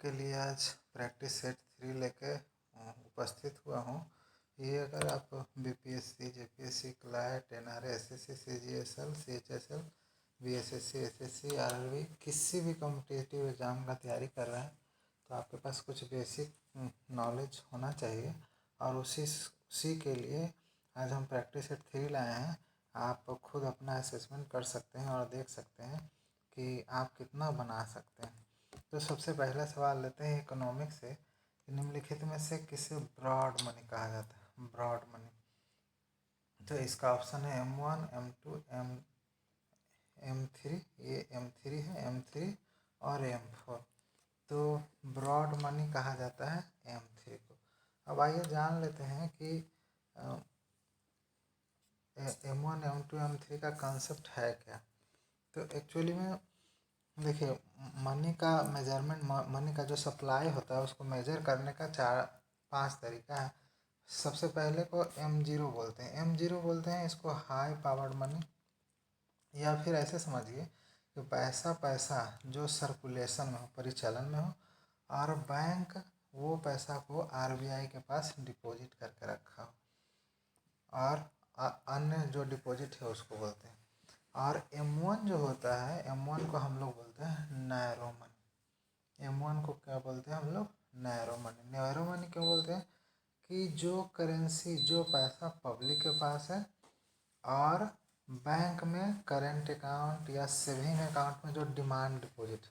आपके लिए आज प्रैक्टिस सेट 3 लेके उपस्थित हुआ हूँ। ये अगर आप BPSC, JPSC, CLAT, NRA, SSC, CGSL, CHSL, BSSC, SSC, RRB किसी भी कॉम्पिटिटिव एग्ज़ाम का तैयारी कर रहे हैं तो आपके पास कुछ बेसिक नॉलेज होना चाहिए। और उसी के लिए आज हम प्रैक्टिस सेट 3 लाए हैं। आप खुद अपना असेसमेंट कर सकते हैं और देख सकते हैं कि आप कितना बना सकते हैं। तो सबसे पहला सवाल लेते हैं इकोनॉमिक्स से। निम्नलिखित में से किसे ब्रॉड मनी कहा जाता है? Broad money. तो इसका ऑप्शन है M1, M2, M3। ये M3 है, M3 और M4। तो ब्रॉड मनी कहा जाता है M3 को। अब आइए जान लेते हैं कि M1, M2, M3 का कंसेप्ट है क्या। तो एक्चुअली में देखिए, मनी का मेजरमेंट, मनी का जो सप्लाई होता है उसको मेजर करने का 4-5 तरीका है। सबसे पहले को M0 बोलते हैं। M0 बोलते हैं इसको हाई पावर्ड मनी, या फिर ऐसे समझिए कि पैसा जो सर्कुलेशन में हो, परिचालन में हो, और बैंक वो पैसा को RBI के पास डिपॉजिट करके रखा हो, और अन्य जो डिपॉजिट है उसको बोलते हैं। और M1 जो होता है, M1 को हम लोग बोलते हैं नैरो मनी। M1 को क्या बोलते हैं हम लोग? Narrow money. नैरो मनी क्यों बोलते हैं? कि जो करेंसी, जो पैसा पब्लिक के पास है और बैंक में करेंट अकाउंट या सेविंग अकाउंट में जो डिमांड डिपॉजिट।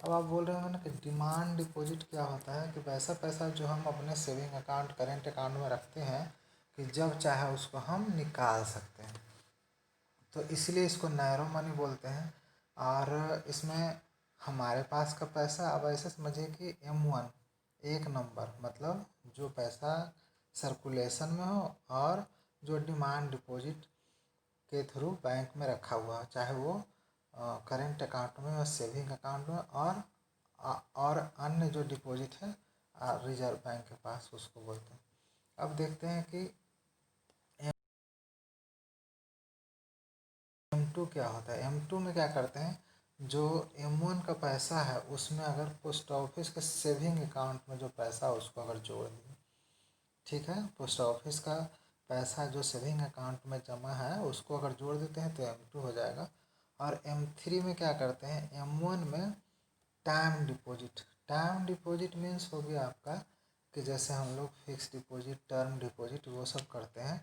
अब आप बोल रहे हो ना कि डिमांड डिपॉजिट क्या होता है? कि वैसा पैसा जो हम अपने सेविंग अकाउंट, करेंट अकाउंट में रखते हैं कि जब चाहे उसको हम निकाल सकते हैं, तो इसलिए इसको नैरो मनी बोलते हैं। और इसमें हमारे पास का पैसा, अब ऐसे समझिए कि M1 1 नंबर, मतलब जो पैसा सर्कुलेशन में हो और जो डिमांड डिपॉजिट के थ्रू बैंक में रखा हुआ हो, चाहे वो करेंट अकाउंट में या सेविंग अकाउंट में, और अन्य जो डिपॉजिट है रिजर्व बैंक के पास, उसको बोलते हैं। अब देखते हैं कि M2 क्या होता है। M2 में क्या करते हैं, जो M1 का पैसा है उसमें अगर पोस्ट ऑफिस के सेविंग अकाउंट में जो पैसा उसको अगर जोड़ दिए, ठीक है, पोस्ट ऑफिस का पैसा जो सेविंग अकाउंट में जमा है उसको अगर जोड़ देते हैं तो M2 हो जाएगा। और M3 में क्या करते हैं, M1 में time deposit. Time deposit means हो गया आपका कि जैसे हम लोग फिक्स डिपॉजिट, टर्म डिपॉजिट वो सब करते हैं।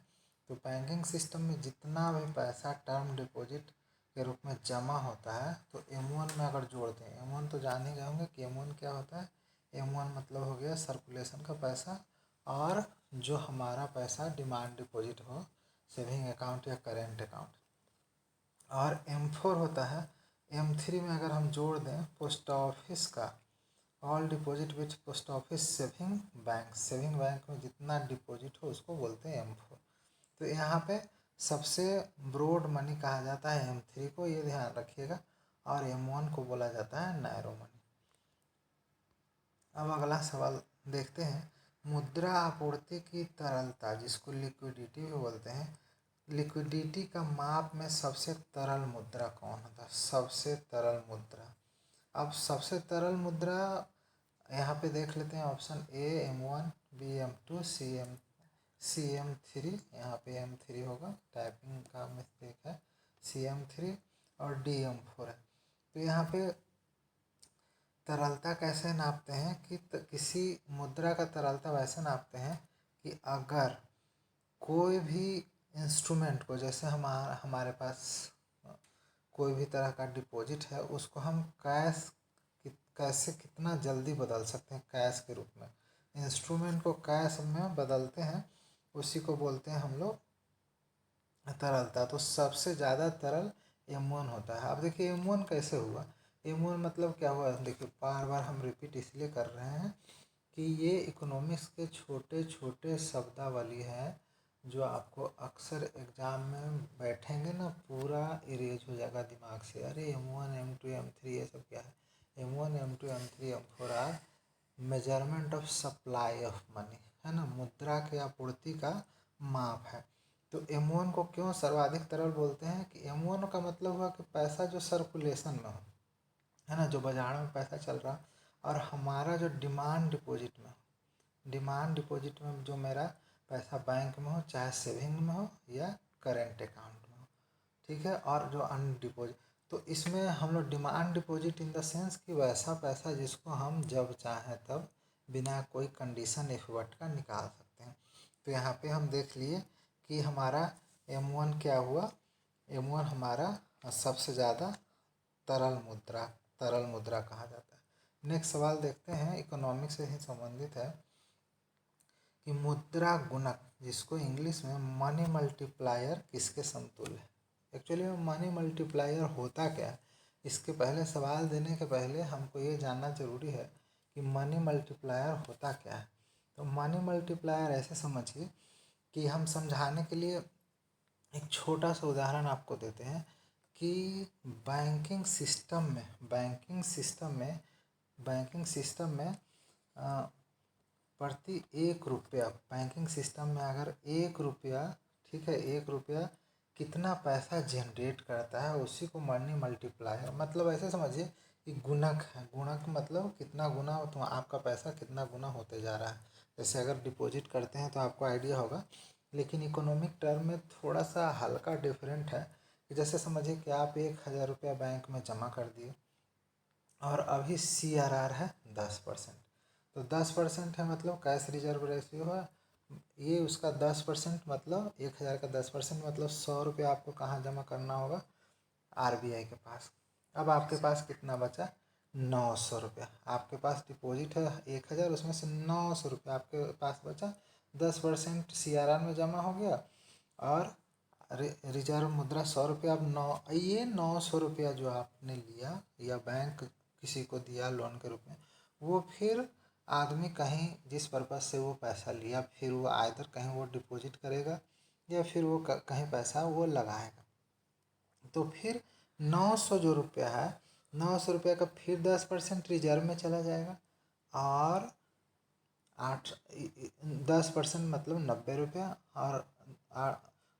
तो बैंकिंग सिस्टम में जितना भी पैसा टर्म डिपॉजिट के रूप में जमा होता है तो M1 में अगर जोड़ते हैं, M1 तो जान ही गए होंगे कि M1 क्या होता है। M1 मतलब हो गया सर्कुलेशन का पैसा, और जो हमारा पैसा डिमांड डिपॉजिट हो, सेविंग अकाउंट या करेंट अकाउंट। और M4 होता है, M3 में अगर हम जोड़ दें पोस्ट ऑफिस का all deposit which post office saving bank, saving bank में जितना डिपॉजिट हो उसको बोलते हैं M4। तो यहाँ पे सबसे ब्रॉड मनी कहा जाता है M3 को, ये ध्यान रखिएगा। और M1 को बोला जाता है नैरो मनी। अब अगला सवाल देखते हैं। मुद्रा आपूर्ति की तरलता, जिसको लिक्विडिटी भी बोलते हैं, लिक्विडिटी का माप में सबसे तरल मुद्रा कौन होता है? सबसे तरल मुद्रा। अब सबसे तरल मुद्रा यहाँ पे देख लेते हैं। Option A M1, B M2, C M3। यहाँ पे M3 होगा, टाइपिंग का मिस्टेक है। C M3 और D M4 है। तो यहाँ पे तरलता कैसे नापते हैं कि किसी मुद्रा का तरलता वैसे नापते हैं कि अगर कोई भी इंस्ट्रूमेंट को, जैसे हमारे पास कोई भी तरह का डिपॉजिट है, उसको हम कैसे कितना जल्दी बदल सकते हैं कैश के रूप में, इंस्ट्रूमेंट को कैश में बदलते हैं, उसी को बोलते हैं हम लोग तरलता। तो सबसे ज़्यादा तरल M1 होता है। अब देखिए M1 कैसे हुआ। M1 मतलब क्या हुआ, देखिए बार बार हम रिपीट इसलिए कर रहे हैं कि ये इकोनॉमिक्स के छोटे छोटे शब्दावली है जो आपको अक्सर एग्ज़ाम में बैठेंगे ना, पूरा इरेज हो जाएगा दिमाग से। अरे M1, M2, M3 ये सब क्या है? M1, M2, M3, M4 R measurement of supply of money, है ना, मुद्रा की आपूर्ति का माप है। तो M1 को क्यों सर्वाधिक तरल बोलते हैं कि M1 का मतलब हुआ कि पैसा जो सर्कुलेशन में हो, है ना, जो बाजार में पैसा चल रहा। और हमारा जो डिमांड डिपॉजिट में जो मेरा पैसा बैंक में हो, चाहे सेविंग में हो या करेंट अकाउंट में हो, ठीक है। और जो अनडिपोजिट, तो इसमें हम लोग demand deposit in the sense कि वैसा पैसा जिसको हम जब चाहें तब बिना कोई कंडीशन एफर्ट का निकाल सकते हैं। तो यहाँ पे हम देख लिए कि हमारा M1 क्या हुआ, M1 हमारा सबसे ज़्यादा तरल मुद्रा कहा जाता है। नेक्स्ट सवाल देखते हैं, इकोनॉमिक्स से ही संबंधित है कि मुद्रा गुणक, जिसको इंग्लिश में मनी मल्टीप्लायर, किसके समतुल्य है। एक्चुअली में मनी मल्टीप्लायर होता क्या है, इसके पहले सवाल देने के पहले हमको ये जानना जरूरी है कि मनी मल्टीप्लायर होता क्या है। तो मनी मल्टीप्लायर ऐसे समझिए कि हम समझाने के लिए एक छोटा सा उदाहरण आपको देते हैं कि बैंकिंग सिस्टम में प्रति 1 रुपया, बैंकिंग सिस्टम में अगर 1 रुपया, ठीक है, 1 रुपया कितना पैसा जनरेट करता है, उसी को मनी मल्टीप्लायर, मतलब ऐसे समझिए कि गुणक है। गुणक मतलब कितना गुना, तो आपका पैसा कितना गुना होते जा रहा है। जैसे अगर डिपॉजिट करते हैं तो आपको आइडिया होगा, लेकिन इकोनॉमिक टर्म में थोड़ा सा हल्का डिफरेंट है कि जैसे समझिए कि आप 1,000 रुपया बैंक में जमा कर दिए और अभी CRR है 10%। तो 10% है, मतलब कैश रिजर्व रेशियो है, ये उसका 10% मतलब 1,000 का 10% मतलब 100 रुपया आपको कहाँ जमा करना होगा, RBI के पास। अब आपके पास कितना बचा, 900 रुपया। आपके पास डिपॉजिट है 1,000, उसमें से 900 रुपया आपके पास बचा, 10% CRR में जमा हो गया और रिजर्व मुद्रा 100 रुपया। अब ये 900 रुपया जो आपने लिया या बैंक किसी को दिया लोन के रूप में, वो फिर आदमी कहीं जिस पर्पज़ से वो पैसा लिया, फिर वो आइदर कहीं वो डिपॉजिट करेगा या फिर वो कहीं पैसा वो लगाएगा। तो फिर 900 जो रुपया है, 900 रुपया का फिर 10% रिजर्व में चला जाएगा और 10% मतलब 90 रुपया और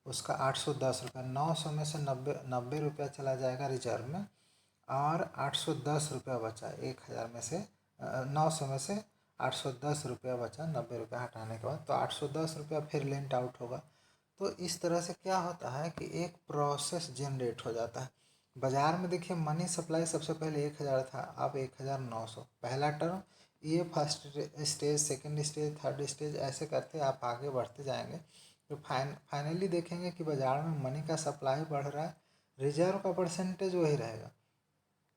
उसका 810 रुपया, 900 में से 90 रुपया चला जाएगा रिजर्व में और 810 रुपया बचा। 1,000 में से 900 में से 810 रुपया बचा, 90 रुपया हटाने के बाद, तो 810 रुपया फिर लेंट आउट होगा। तो इस तरह से क्या होता है कि एक प्रोसेस जनरेट हो जाता है बाज़ार में। देखिए मनी सप्लाई सबसे पहले 1,000 था, अब 1,900, पहला टर्म। ये first stage, second stage, third stage, ऐसे करते आप आगे बढ़ते जाएंगे तो फाइनली देखेंगे कि बाज़ार में मनी का सप्लाई बढ़ रहा है, रिजर्व का परसेंटेज वही रहेगा,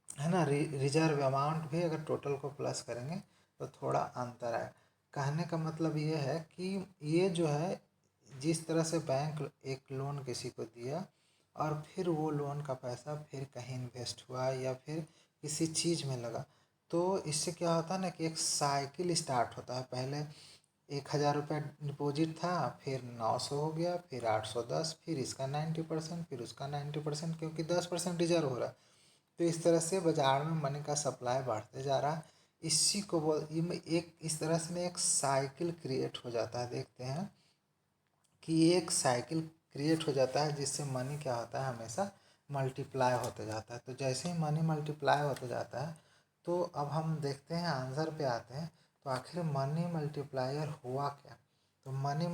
है ना। रिजर्व अमाउंट भी अगर टोटल को प्लस करेंगे तो थोड़ा अंतर है। कहने का मतलब ये है कि ये जो है, जिस तरह से बैंक एक लोन किसी को दिया और फिर वो लोन का पैसा फिर कहीं इन्वेस्ट हुआ या फिर किसी चीज़ में लगा, तो इससे क्या होता है ना कि एक साइकिल स्टार्ट होता है। पहले 1,000 रुपया डिपॉजिट था, फिर 900 हो गया, फिर 810, फिर इसका 90%, फिर उसका 90%, क्योंकि 10% रिजर्व हो रहा है। तो इस तरह से बाजार में मनी का सप्लाई बढ़ते जा रहा है। इसी को एक इस तरह से में एक साइकिल क्रिएट हो जाता है। देखते हैं कि एक साइकिल क्रिएट हो जाता है जिससे मनी क्या होता है, हमेशा मल्टीप्लाई होते जाता है। तो जैसे ही मनी मल्टीप्लाई होते जाता है, तो अब हम देखते हैं आंसर पे आते हैं। तो आखिर मनी मल्टीप्लायर हुआ क्या। तो मनी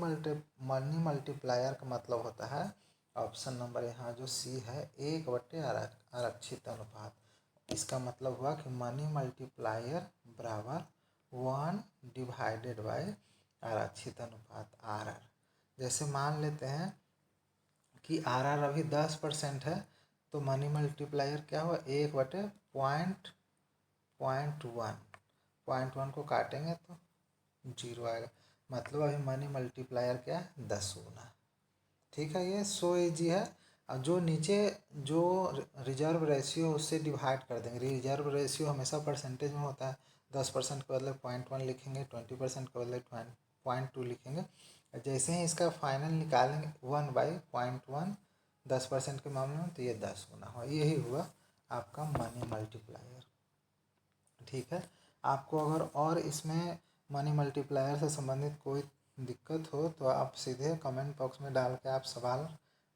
मल्टीप्लायर का मतलब होता है, ऑप्शन नंबर यहाँ जो C है, 1/, आरक्षित अनुपात। इसका मतलब हुआ कि मनी मल्टीप्लायर बराबर 1/, आरक्षित अनुपात RR। जैसे मान लेते हैं कि RR अभी 10% है, तो मनी मल्टीप्लायर क्या हुआ, 1/.1 को काटेंगे तो 0 आएगा। मतलब अभी मनी मल्टीप्लायर क्या है, 10 गुना। ठीक है, ये सो ईजी है। और जो नीचे जो रिजर्व रेशियो उससे डिवाइड कर देंगे। रिजर्व रेशियो हमेशा परसेंटेज में होता है, 10% के बदले 0.1 लिखेंगे, 20% के बदले 0.2 लिखेंगे। जैसे ही इसका फाइनल निकालेंगे 1/0.1 10% के मामले में, तो ये 10 गुना हुआ। यही हुआ आपका मनी मल्टीप्लायर। ठीक है, आपको अगर और इसमें मनी मल्टीप्लायर से संबंधित कोई दिक्कत हो तो आप सीधे कमेंट बॉक्स में डाल के आप सवाल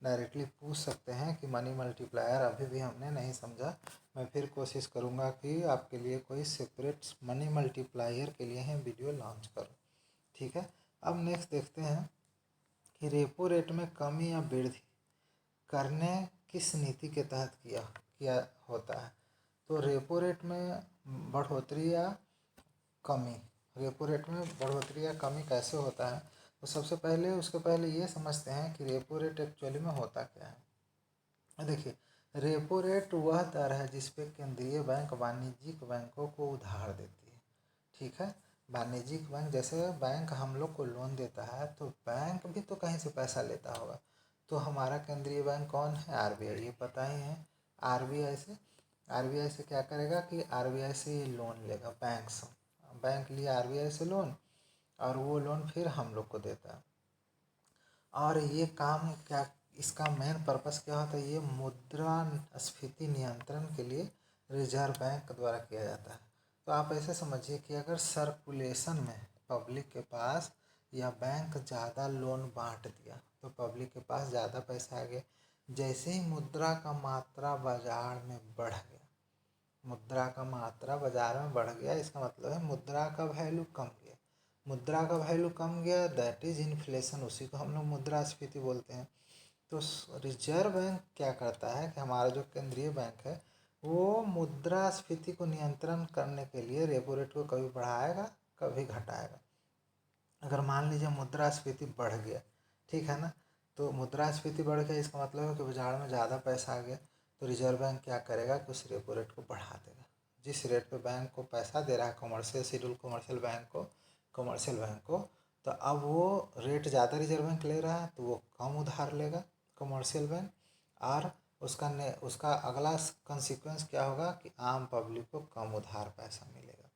डायरेक्टली पूछ सकते हैं कि मनी मल्टीप्लायर अभी भी हमने नहीं समझा। मैं फिर कोशिश करूँगा कि आपके लिए कोई सेपरेट मनी मल्टीप्लायर के लिए ही वीडियो लॉन्च करूँ। ठीक है, अब नेक्स्ट देखते हैं कि रेपो रेट में कमी या वृद्धि करने किस नीति के तहत किया किया होता है। तो रेपो रेट में बढ़ोतरी या कमी, रेपो रेट में बढ़ोतरी या कमी कैसे होता है। तो सबसे पहले उसके पहले ये समझते हैं कि रेपो रेट एक्चुअली में होता क्या है। देखिए, रेपो रेट वह दर है जिस पे केंद्रीय बैंक वाणिज्यिक बैंकों को उधार देती है। ठीक है, वाणिज्यिक बैंक जैसे बैंक हम लोग को लोन देता है तो बैंक भी तो कहीं से पैसा लेता होगा। तो हमारा केंद्रीय बैंक कौन है, आरबीआई, ये पता ही है। आरबीआई से क्या करेगा कि आरबीआई से ये लोन लेगा, बैंक लिया आरबीआई से लोन और वो लोन फिर हम लोग को देता है। और ये काम क्या, इसका मेन पर्पस क्या होता है, ये मुद्रास्फीति नियंत्रण के लिए रिजर्व बैंक द्वारा किया जाता है। तो आप ऐसे समझिए कि अगर सर्कुलेशन में पब्लिक के पास या बैंक ज़्यादा लोन बांट दिया तो पब्लिक के पास ज़्यादा पैसा आ गया। जैसे ही मुद्रा का मात्रा बाजार में बढ़ गया, मुद्रा का मात्रा बाजार में बढ़ गया, इसका मतलब है मुद्रा का वैल्यू कम गया। मुद्रा का वैल्यू कम गया, दैट इज इन्फ्लेशन, उसी को हम लोग मुद्रास्फीति बोलते हैं। तो रिजर्व बैंक क्या करता है कि हमारा जो केंद्रीय बैंक है वो मुद्रास्फीति को नियंत्रण करने के लिए रेपो रेट को कभी बढ़ाएगा कभी घटाएगा। अगर मान लीजिए मुद्रास्फीति बढ़ गया, ठीक है ना, तो मुद्रास्फीति बढ़ गया इसका मतलब है कि बाजार में ज़्यादा पैसा आ गया, तो रिजर्व बैंक क्या करेगा कि उस रेपो रेट को बढ़ा देगा। जिस रेट पे बैंक को पैसा दे रहा है कमर्शियल शेड्यूल कमर्शियल बैंक को, तो अब वो रेट ज़्यादा रिजर्व बैंक ले रहा है तो वो कम उधार लेगा कमर्शियल बैंक, और उसका अगला कंसिक्वेंस क्या होगा कि आम पब्लिक को कम उधार पैसा मिलेगा।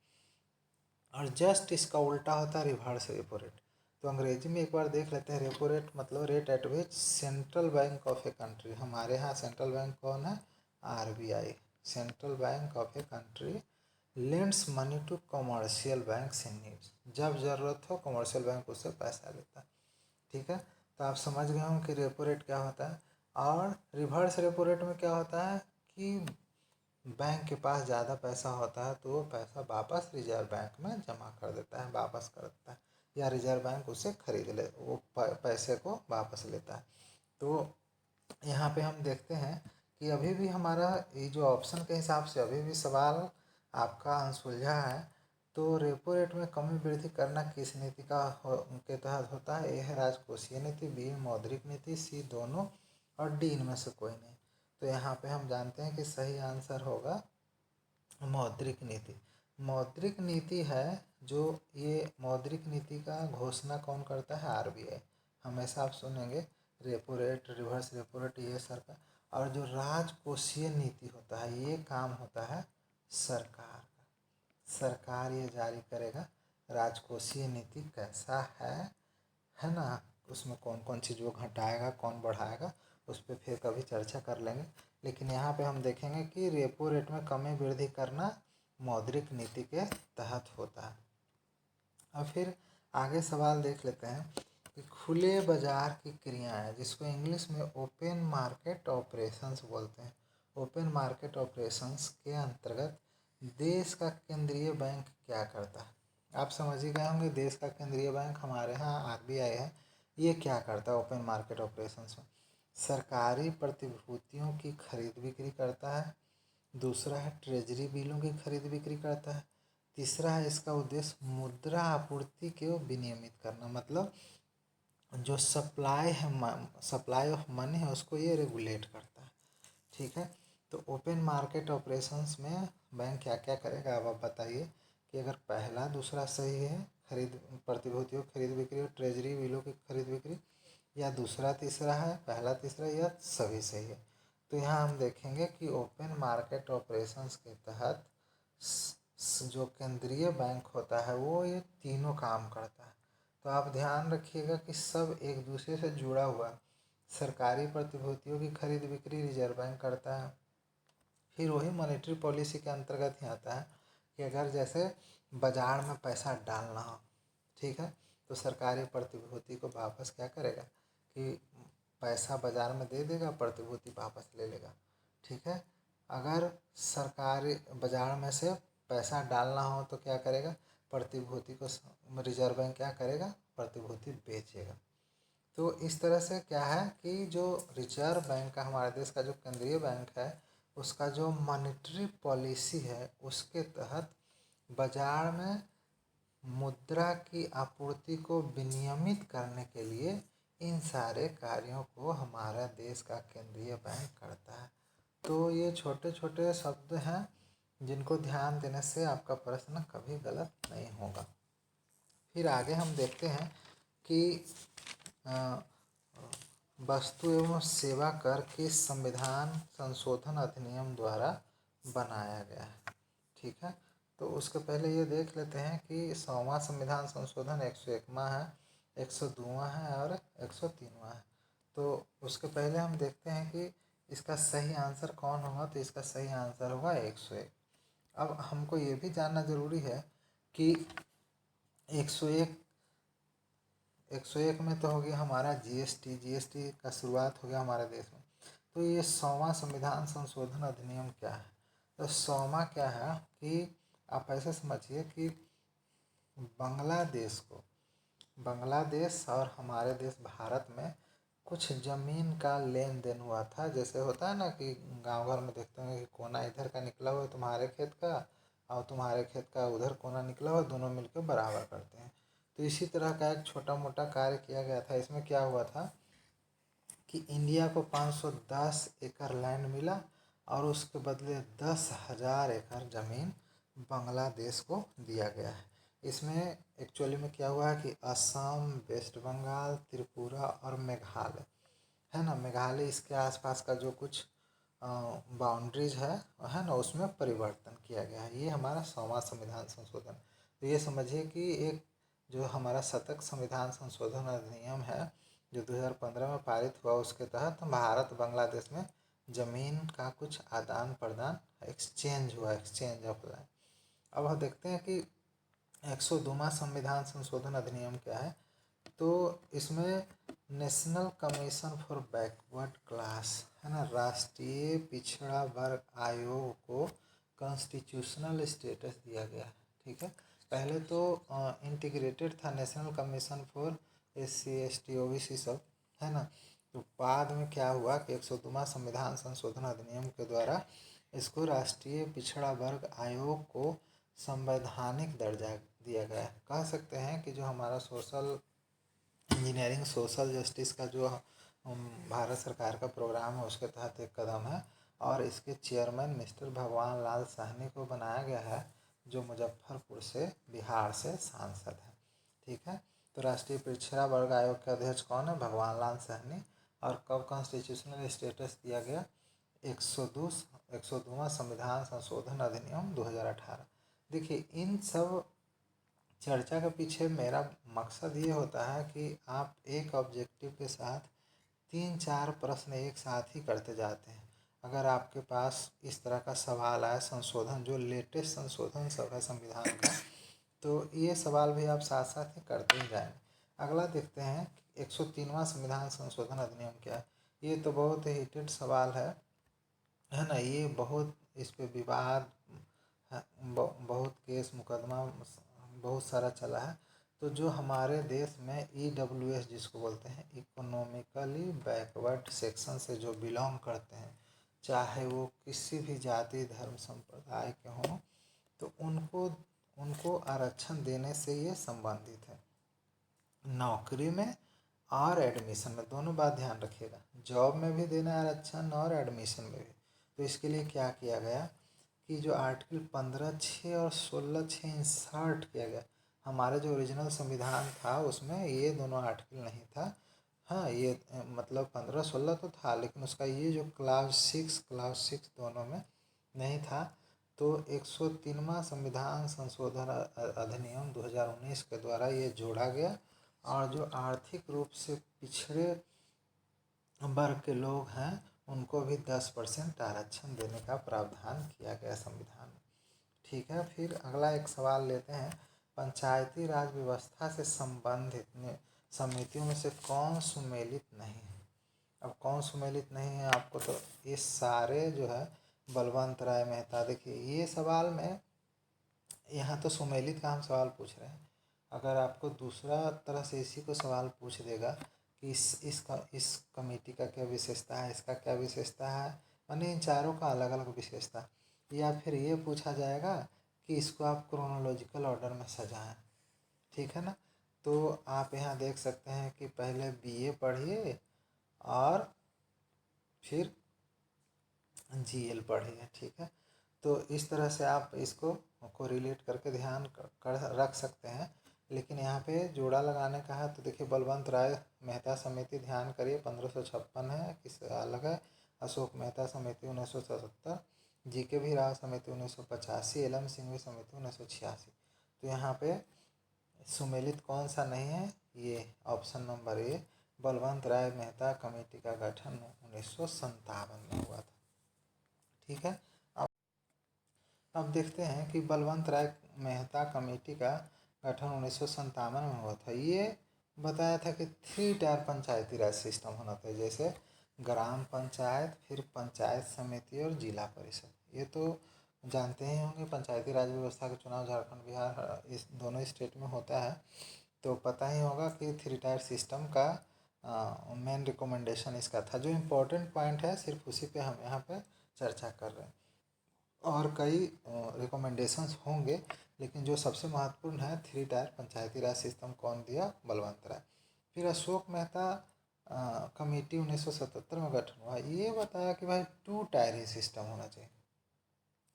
और जस्ट इसका उल्टा होता है रिवर्स रेपो रेट। तो अंग्रेजी में एक बार देख लेते हैं। रेपो रेट मतलब rate at which central bank of a country, हमारे यहाँ सेंट्रल बैंक कौन है, RBI, central bank of a country lends money to commercial bank in needs, जब ज़रूरत हो कमर्शियल बैंक उससे पैसा लेता है। ठीक है, तो आप समझ गए हों कि रेपो रेट क्या होता है। और रिवर्स रेपो रेट में क्या होता है कि बैंक के पास ज़्यादा पैसा होता है तो वो पैसा वापस रिजर्व बैंक में जमा कर देता है, वापस कर देता है, या रिजर्व बैंक उसे खरीद ले, वो पैसे को वापस लेता है। तो यहाँ पे हम देखते हैं कि अभी भी हमारा ये जो ऑप्शन के हिसाब से अभी भी सवाल आपका अनसुलझा है। तो रेपो रेट में कमी वृद्धि करना किस नीति के तहत होता है। ए है राजकोषीय नीति, बी मौद्रिक नीति, सी दोनों, और डी इनमें से कोई नहीं। तो यहाँ पे हम जानते हैं कि सही आंसर होगा मौद्रिक नीति। मौद्रिक नीति है जो, ये मौद्रिक नीति का घोषणा कौन करता है, आरबीआई। हमेशा आप सुनेंगे repo rate, reverse repo rate, ये सरकार। और जो राजकोषीय नीति होता है ये काम होता है सरकार का, सरकार ये जारी करेगा राजकोषीय नीति कैसा है ना। उसमें कौन कौन चीज़ वो घटाएगा कौन बढ़ाएगा उस पर फिर कभी चर्चा कर लेंगे। लेकिन यहाँ पे हम देखेंगे कि रेपो रेट में कमी वृद्धि करना मौद्रिक नीति के तहत होता है। अब फिर आगे सवाल देख लेते हैं कि खुले बाजार की क्रियाएं, जिसको इंग्लिश में ओपन मार्केट ऑपरेशंस बोलते हैं, ओपन मार्केट ऑपरेशंस के अंतर्गत देश का केंद्रीय बैंक क्या करता है। आप समझ ही गए होंगे, देश का केंद्रीय बैंक हमारे यहाँ आरबीआई है। ये क्या करता है ओपन मार्केट ऑपरेशंस में, सरकारी प्रतिभूतियों की खरीद बिक्री करता है। दूसरा है ट्रेजरी बिलों की खरीद बिक्री करता है। तीसरा है इसका उद्देश्य मुद्रा आपूर्ति को विनियमित करना, मतलब जो सप्लाई ऑफ मनी है उसको ये रेगुलेट करता है। ठीक है, तो ओपन मार्केट ऑपरेशंस में बैंक क्या क्या करेगा अब आप बताइए कि अगर पहला दूसरा सही है, खरीद प्रतिभूतियों की खरीद बिक्री और ट्रेजरी बिलों की खरीद बिक्री, या दूसरा तीसरा है, पहला तीसरा, या सभी सही है। तो यहाँ हम देखेंगे कि ओपन मार्केट ऑपरेशंस के तहत जो केंद्रीय बैंक होता है वो ये तीनों काम करता है। तो आप ध्यान रखिएगा कि सब एक दूसरे से जुड़ा हुआ है। सरकारी प्रतिभूतियों की खरीद बिक्री रिजर्व बैंक करता है। फिर वही मॉनेटरी पॉलिसी के अंतर्गत ही आता है कि अगर जैसे बाजार में पैसा डालना हो, ठीक है, तो सरकारी प्रतिभूति को वापस क्या करेगा कि पैसा बाजार में दे देगा, प्रतिभूति वापस ले लेगा। ठीक है, अगर सरकारी बाजार में से पैसा डालना हो तो क्या करेगा, प्रतिभूति को रिजर्व बैंक क्या करेगा, प्रतिभूति बेचेगा। तो इस तरह से क्या है कि जो रिजर्व बैंक का, हमारे देश का जो केंद्रीय बैंक है, उसका जो मॉनेटरी पॉलिसी है उसके तहत बाजार में मुद्रा की आपूर्ति को विनियमित करने के लिए इन सारे कार्यों को हमारा देश का केंद्रीय बैंक करता है। तो ये छोटे छोटे शब्द हैं जिनको ध्यान देने से आपका प्रश्न कभी गलत नहीं होगा। फिर आगे हम देखते हैं कि वस्तु एवं सेवा कर किस संविधान संशोधन अधिनियम द्वारा बनाया गया है। ठीक है, तो उसके पहले ये देख लेते हैं कि 100वां संविधान संशोधन 101वां है, 102वां है और 103वां है। तो उसके पहले हम देखते हैं कि इसका सही आंसर कौन होगा। तो इसका सही आंसर होगा 101। अब हमको ये भी जानना ज़रूरी है कि 101 में तो हो गया हमारा जीएसटी का शुरुआत हो गया हमारे देश में। तो ये 100वां संविधान संशोधन अधिनियम क्या है। तो 100वां क्या है कि आप ऐसे समझिए कि बांग्लादेश और हमारे देश भारत में कुछ ज़मीन का लेन देन हुआ था। जैसे होता है ना कि गांव घर में देखते हैं कि कोना इधर का निकला हुआ है तुम्हारे खेत का और तुम्हारे खेत का उधर कोना निकला हुआ, दोनों मिलकर बराबर करते हैं। तो इसी तरह का एक छोटा मोटा कार्य किया गया था। इसमें क्या हुआ था कि इंडिया को 510 एकड़ लैंड मिला और उसके बदले 10,000 एकड़ ज़मीन बांग्लादेश को दिया गया है। इसमें एक्चुअली में क्या हुआ है कि असम, वेस्ट बंगाल, त्रिपुरा और मेघालय है ना, मेघालय इसके आसपास का जो कुछ बाउंड्रीज है ना, उसमें परिवर्तन किया गया है। ये हमारा 100वां संविधान संशोधन। तो ये समझिए कि एक जो हमारा शतक संविधान संशोधन अधिनियम है जो 2015 में पारित हुआ, उसके तहत भारत बांग्लादेश में ज़मीन का कुछ आदान प्रदान एक्सचेंज हुआ, एक्सचेंज ऑफ लैंड। अब हम देखते हैं कि 102वां संविधान संशोधन अधिनियम क्या है। तो इसमें national commission for backward class है ना, राष्ट्रीय पिछड़ा वर्ग आयोग को कॉन्स्टिट्यूशनल स्टेटस दिया गया है। ठीक है, पहले तो इंटीग्रेटेड था national commission for SC ST OBC सब है ना। तो बाद में क्या हुआ कि 102वां संविधान संशोधन अधिनियम के द्वारा इसको राष्ट्रीय पिछड़ा वर्ग आयोग को संवैधानिक दर्जा दिया गया है। कह सकते हैं कि जो हमारा सोशल इंजीनियरिंग सोशल जस्टिस का जो भारत सरकार का प्रोग्राम है उसके तहत एक कदम है और इसके चेयरमैन मिस्टर भगवान लाल साहनी को बनाया गया है, जो मुजफ्फरपुर से बिहार से सांसद है। ठीक है, तो राष्ट्रीय पिछड़ा वर्ग आयोग के अध्यक्ष कौन है, भगवान लाल साहनी। और कब कॉन्स्टिट्यूशनल स्टेटस दिया गया, 102वां संविधान संशोधन अधिनियम 2018। देखिए इन सब चर्चा के पीछे मेरा मकसद ये होता है कि आप एक ऑब्जेक्टिव के साथ 3-4 प्रश्न एक साथ ही करते जाते हैं। अगर आपके पास इस तरह का सवाल आए, संशोधन जो लेटेस्ट संशोधन सब है संविधान का, तो ये सवाल भी आप साथ साथ ही करते ही जाएंगे। अगला देखते हैं 103वां संविधान संशोधन अधिनियम क्या है। ये तो बहुत हीटेड सवाल है ना। ये बहुत इस पे विवाद बहुत केस मुकदमा बहुत सारा चला है। तो जो हमारे देश में EWS जिसको बोलते हैं, इकोनॉमिकली बैकवर्ड सेक्शन से जो बिलोंग करते हैं, चाहे वो किसी भी जाति धर्म संप्रदाय के हों, तो उनको आरक्षण देने से ये संबंधित है। नौकरी में और एडमिशन में दोनों बात ध्यान रखिएगा, जॉब में भी देना है आरक्षण और एडमिशन में भी। तो इसके लिए क्या किया गया कि जो आर्टिकल 15(6) और 16(6) इंसर्ट किया गया। हमारे जो ओरिजिनल संविधान था उसमें ये दोनों आर्टिकल नहीं था। हाँ, ये मतलब 15-16 तो था, लेकिन उसका ये जो क्लास 6 दोनों में नहीं था। तो 103वां संविधान संशोधन अधिनियम 2019 के द्वारा ये जोड़ा गया और जो आर्थिक रूप से पिछड़े वर्ग के लोग हैं उनको भी 10% आरक्षण देने का प्रावधान किया गया संविधान में। ठीक है, फिर अगला एक सवाल लेते हैं। पंचायती राज व्यवस्था से संबंधित समितियों में से कौन सुमेलित नहीं है। अब कौन सुमेलित नहीं है आपको, तो ये सारे जो है बलवंत राय मेहता। देखिए ये सवाल में यहाँ तो सुमेलित का हम सवाल पूछ रहे हैं, अगर आपको दूसरा तरह से इसी को सवाल पूछ देगा कि इस कमेटी का क्या विशेषता है, इसका क्या विशेषता है, माने इन चारों का अलग अलग विशेषता, या फिर ये पूछा जाएगा कि इसको आप क्रोनोलॉजिकल ऑर्डर में सजाएं, ठीक है ना। तो आप यहाँ देख सकते हैं कि पहले बीए पढ़िए और फिर जीएल पढ़िए, ठीक है। तो इस तरह से आप इसको कोरिलेट करके ध्यान कर रख सकते हैं। लेकिन यहाँ पे जोड़ा लगाने का है तो देखिए बलवंत राय मेहता समिति ध्यान करिए 1556 है, किस अलग है। अशोक मेहता समिति 1977, जीके भी राव समिति 1985, एलएम सिंघवी समिति 1986। तो यहाँ पे सुमेलित कौन सा नहीं है, ये option number A Balwant Rai Mehta committee का गठन 1957 में हुआ था, ठीक है। अब देखते हैं कि बलवंत राय मेहता कमेटी का गठन 1957 में हुआ था। ये बताया था कि 3 टायर पंचायती राज सिस्टम होना था, जैसे ग्राम पंचायत, फिर पंचायत समिति और जिला परिषद। ये तो जानते ही होंगे, पंचायती राज व्यवस्था का चुनाव झारखंड बिहार इस दोनों स्टेट में होता है, तो पता ही होगा कि 3 टायर सिस्टम का मेन रिकमेंडेशन इसका था। जो इम्पोर्टेंट पॉइंट है सिर्फ उसी पे हम यहाँ पे चर्चा कर रहे हैं, और कई रिकमेंडेशंस होंगे, लेकिन जो सबसे महत्वपूर्ण है 3 टायर पंचायती राज सिस्टम कौन दिया, बलवंत राय। फिर अशोक मेहता कमेटी 1977 में गठन हुआ, ये बताया कि भाई 2 टायर ही सिस्टम होना चाहिए।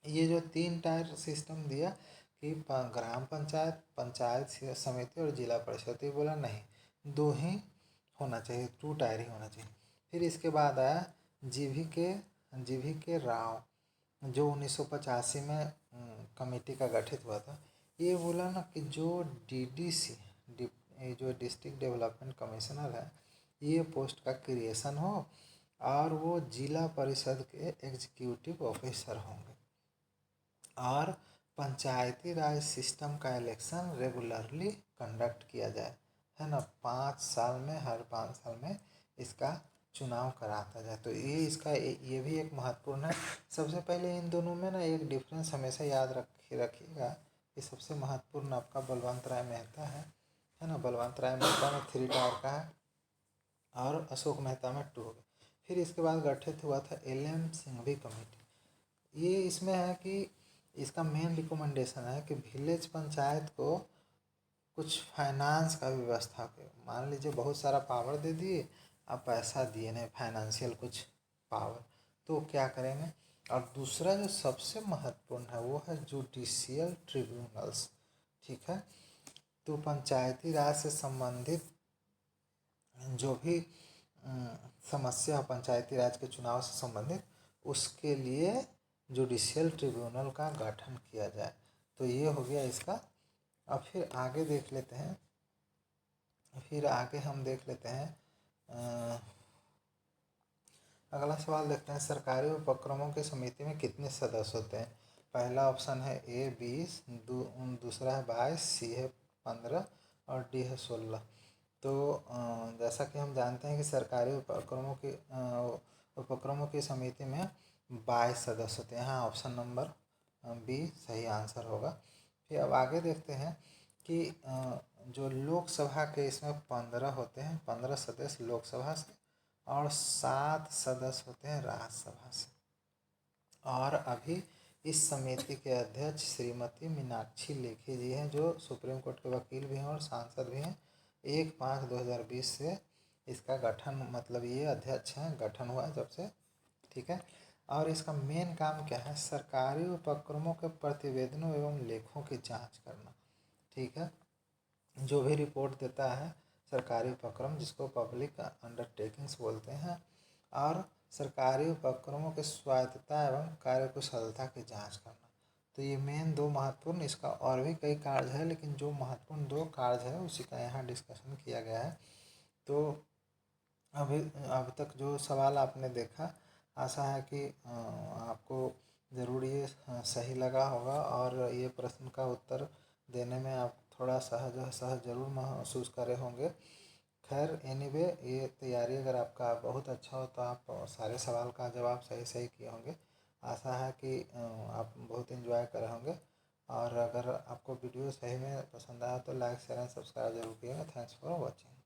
ये जो 3 टायर सिस्टम दिया कि ग्राम पंचायत, पंचायत समिति और जिला परिषद, ये बोला नहीं, 2 ही होना चाहिए, 2 टायर ही होना चाहिए। फिर इसके बाद आया जीवी के राव, जो 1985 में कमेटी का गठित हुआ था। ये बोला ना कि जो डीडीसी जो डिस्ट्रिक्ट डेवलपमेंट कमिश्नर है, ये पोस्ट का क्रिएशन हो और वो जिला परिषद के एग्जीक्यूटिव ऑफिसर होंगे, और पंचायती राज सिस्टम का इलेक्शन रेगुलरली कंडक्ट किया जाए, है ना, 5 साल में, हर 5 साल में इसका चुनाव कराता जाए। तो ये इसका ये भी एक महत्वपूर्ण है। सबसे पहले इन दोनों में ना एक डिफरेंस हमेशा याद रखिएगा कि सबसे महत्वपूर्ण आपका बलवंत राय मेहता है ना, बलवंत राय मेहता में 3 टायर का है और अशोक मेहता में 2 हो गया। फिर इसके बाद गठित हुआ था एलएम सिंघवी कमेटी। ये इसमें है कि इसका मेन रिकमेंडेशन है कि विलेज पंचायत को कुछ फाइनेंस का व्यवस्था के, मान लीजिए बहुत सारा पावर दे दिए, अब पैसा दिए नहीं, फाइनेंशियल कुछ पावर, तो क्या करेंगे। और दूसरा जो सबसे महत्वपूर्ण है वो है जुडिशियल ट्रिब्यूनल्स, ठीक है। तो पंचायती राज से संबंधित जो भी समस्या पंचायती राज के चुनाव से संबंधित, उसके लिए जुडिशियल ट्रिब्यूनल का गठन किया जाए। तो ये हो गया इसका। अब फिर आगे देख लेते हैं, फिर आगे हम देख लेते हैं अगला सवाल देखते हैं, सरकारी उपक्रमों की समिति में कितने सदस्य होते हैं। पहला ऑप्शन है ए 20, दूसरा है 22, सी है 15 और डी है 16। तो जैसा कि हम जानते हैं कि सरकारी उपक्रमों की समिति में 22 सदस्य होते हैं। यहाँ ऑप्शन नंबर बी सही आंसर होगा। फिर अब आगे देखते हैं कि जो लोकसभा के इसमें 15 होते हैं, 15 सदस्य लोकसभा से और 7 सदस्य होते हैं राज्यसभा से। और अभी इस समिति के अध्यक्ष श्रीमती मीनाक्षी लेखी जी हैं, जो सुप्रीम कोर्ट के वकील भी हैं और सांसद भी हैं। 1/5/2020 से इसका गठन, मतलब ये अध्यक्ष हैं, गठन हुआ जब से, ठीक है। और इसका मेन काम क्या है, सरकारी उपक्रमों के प्रतिवेदनों एवं लेखों की जांच करना, ठीक है। जो भी रिपोर्ट देता है सरकारी उपक्रम, जिसको पब्लिक अंडरटेकिंग्स बोलते हैं, और सरकारी उपक्रमों की स्वायत्तता एवं कार्यकुशलता की जांच करना। तो ये मेन 2 महत्वपूर्ण, इसका और भी कई कार्य है, लेकिन जो महत्वपूर्ण 2 कार्य है उसी का यहाँ डिस्कशन किया गया है। तो अब तक जो सवाल आपने देखा, आशा है कि आपको ज़रूर ये सही लगा होगा, और ये प्रश्न का उत्तर देने में आप थोड़ा सहज ज़रूर महसूस करे होंगे। खैर एनीवे ये तैयारी अगर आपका बहुत अच्छा हो तो आप सारे सवाल का जवाब सही सही किए होंगे। आशा है कि आप बहुत एंजॉय करे होंगे। और अगर आपको वीडियो सही में पसंद आया तो लाइक शेयर एंड सब्सक्राइब जरूर कीजिएगा। Thanks for watching.